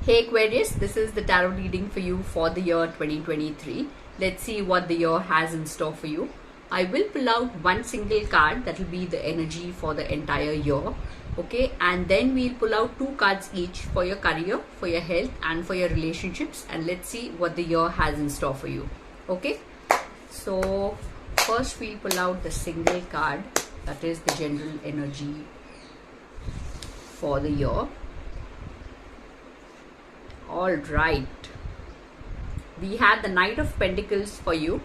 Hey Aquarius, this is the tarot reading for you for the year 2023. Let's see what the year has in store for you. I will pull out one single card that will be the energy for the entire year. Okay, and then we'll pull out two cards each for your career, for your health, and for your relationships. And let's see what the year has in store for you. Okay, so first we'll pull out the single card, that is the general energy for the year. All right, we have the Knight of Pentacles for you.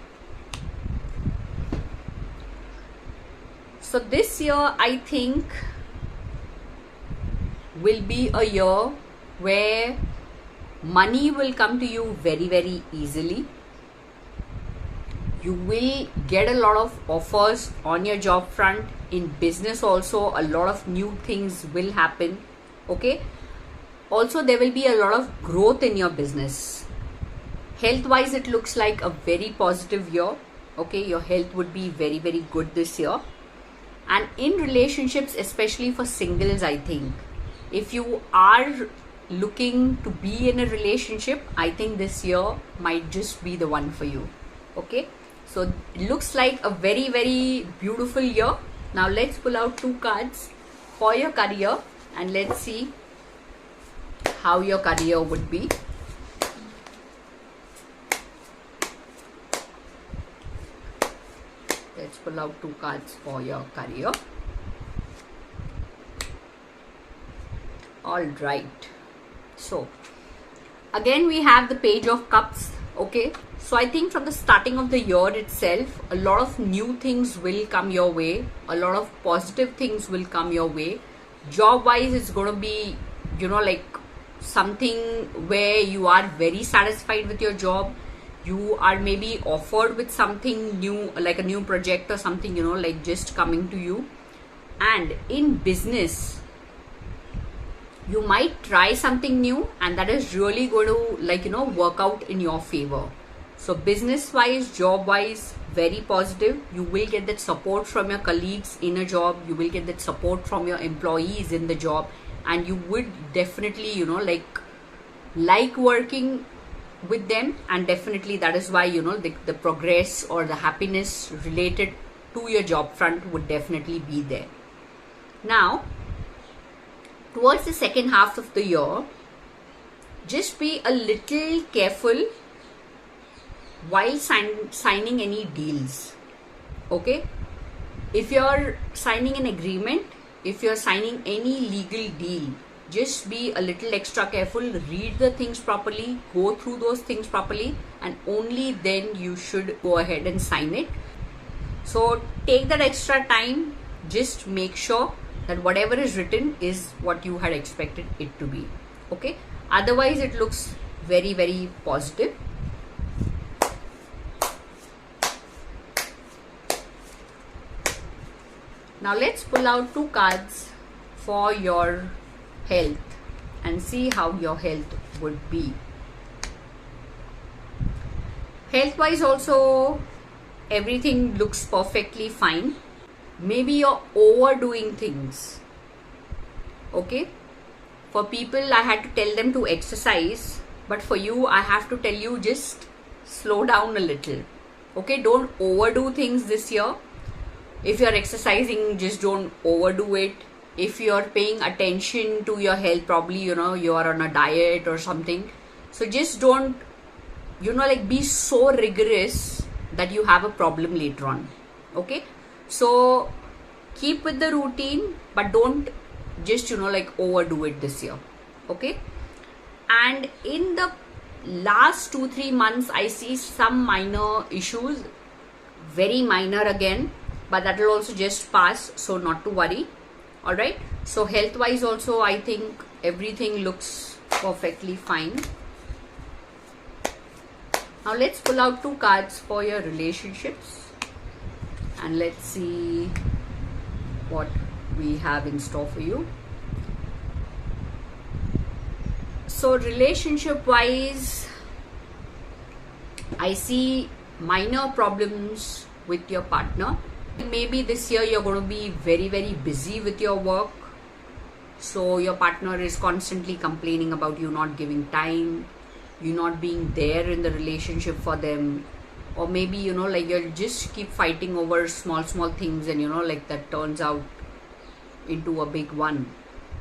So this year I think will be a year where money will come to you very easily. You will get a lot of offers on your job front. In business also, a lot of new things will happen. Okay, also there will be a lot of growth in your business. Health wise, it looks like a very positive year. Okay, your health would be very good this year. And in relationships, especially for singles, I think if you are looking to be in a relationship, I think this year might just be the one for you. Okay, so it looks like a very beautiful year. Now let's pull out two cards for your career and let's see how your career would be. Let's pull out two cards for your career. All right, so again we have the Page of Cups. Okay, so I think from the starting of the year itself, a lot of new things will come your way, a lot of positive things will come your way. Job wise, it's going to be, like something where you are very satisfied with your job. You are maybe offered with something new, like a new project or something, like just coming to you. And in business, you might try something new and that is really going to work out in your favor. So business wise, job wise, very positive. You will get that support from your colleagues in a job. You will get that support from your employees in the job. And you would definitely, like working with them. And definitely that is why, the progress or the happiness related to your job front would definitely be there. Now, towards the second half of the year, just be a little careful while signing any deals. Okay, if you're signing an agreement, if you're signing any legal deal, just be a little extra careful. Read the things properly, go through those things properly, and only then you should go ahead and sign it. So take that extra time. Just make sure that whatever is written is what you had expected it to be. Okay, otherwise it looks very positive. Now let's pull out two cards for your health and see how your health would be. Health wise also, everything looks perfectly fine. Maybe you're overdoing things. Okay, for people I had to tell them to exercise, but for you I have to tell you just slow down a little. Okay, don't overdo things this year. If you're exercising, just don't overdo it. If you're paying attention to your health, probably you are on a diet or something, so just don't be so rigorous that you have a problem later on. Okay, so keep with the routine, but don't just overdo it this year. Okay, and in the last 2-3 months I see some minor issues, very minor again, but that will also just pass, so not to worry. All right, so health wise also I think everything looks perfectly fine. Now let's pull out two cards for your relationships and let's see what we have in store for you. So relationship wise, I see minor problems with your partner. Maybe this year you're going to be very busy with your work. So your partner is constantly complaining about you not giving time, you not being there in the relationship for them, or maybe like you'll just keep fighting over small things, and like that turns out into a big one.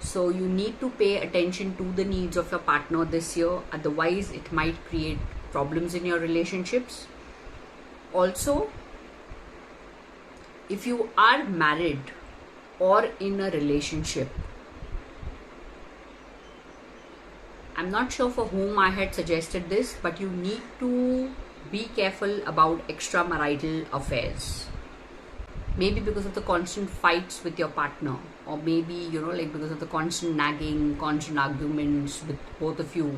So you need to pay attention to the needs of your partner this year, otherwise it might create problems in your relationships. Also, if you are married or in a relationship, I'm not sure for whom I had suggested this, but you need to be careful about extramarital affairs. Maybe because of the constant fights with your partner, or maybe like because of the constant nagging, constant arguments with both of you,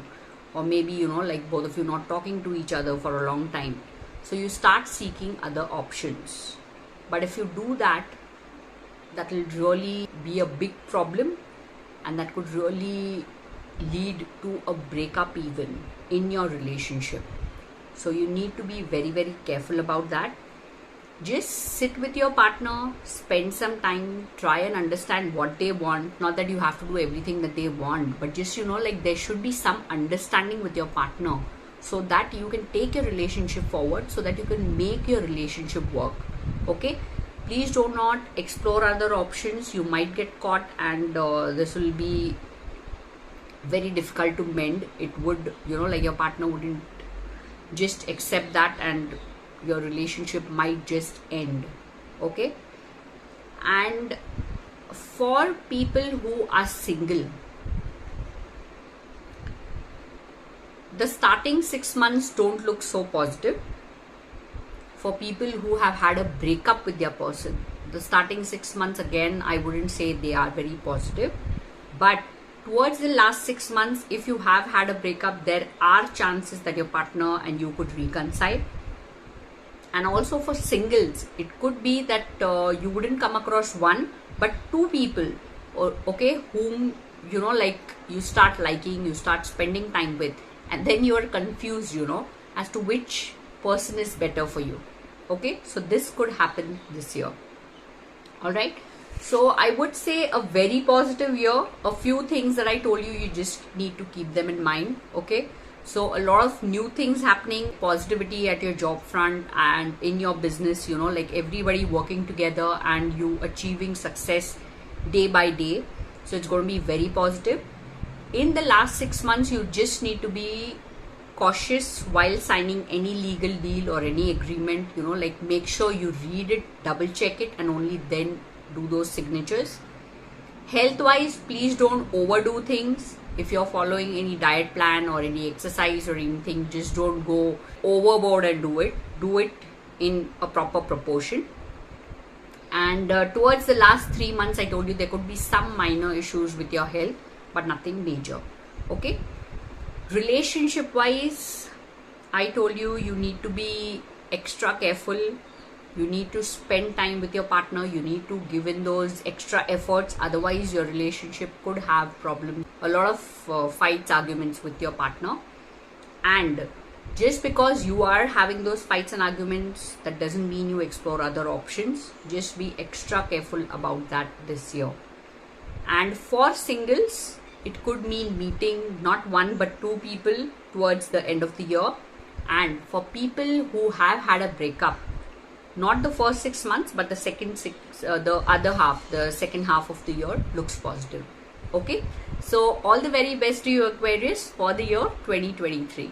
or maybe like both of you not talking to each other for a long time. So you start seeking other options. But if you do that, that will really be a big problem, and that could really lead to a breakup even in your relationship. So you need to be very, very careful about that. Just sit with your partner, spend some time, try and understand what they want. Not that you have to do everything that they want, but just like there should be some understanding with your partner, so that you can take your relationship forward, so that you can make your relationship work. Okay, please do not explore other options. You might get caught, and this will be very difficult to mend. It would like your partner wouldn't just accept that, and your relationship might just end. Okay, and for people who are single, the starting 6 months don't look so positive. For people who have had a breakup with their person, the starting 6 months, again, I wouldn't say they are very positive. But towards the last 6 months, if you have had a breakup, there are chances that your partner and you could reconcile. And also for singles, it could be that you wouldn't come across one but two people, okay, whom like you start liking, you start spending time with, and then you are confused as to which person is better for you. Okay, so this could happen this year. All right, so I would say a very positive year. A few things that I told you, you just need to keep them in mind. Okay, so a lot of new things happening, positivity at your job front and in your business, like everybody working together and you achieving success day by day. So it's going to be very positive. In the last 6 months, you just need to be cautious while signing any legal deal or any agreement. Like make sure you read it, double check it, and only then do those signatures. Health wise, please don't overdo things. If you're following any diet plan or any exercise or anything, just don't go overboard and do it in a proper proportion. And towards the last 3 months, I told you there could be some minor issues with your health, but nothing major. Okay, relationship wise, I told you, you need to be extra careful. You need to spend time with your partner. You need to give in those extra efforts. Otherwise, your relationship could have problems. A lot of fights, arguments with your partner. And just because you are having those fights and arguments, that doesn't mean you explore other options. Just be extra careful about that this year. And for singles, it could mean meeting not one but two people towards the end of the year. And for people who have had a breakup, not the first 6 months, but the the second half of the year looks positive. Okay, so all the very best to you, Aquarius, for the year 2023.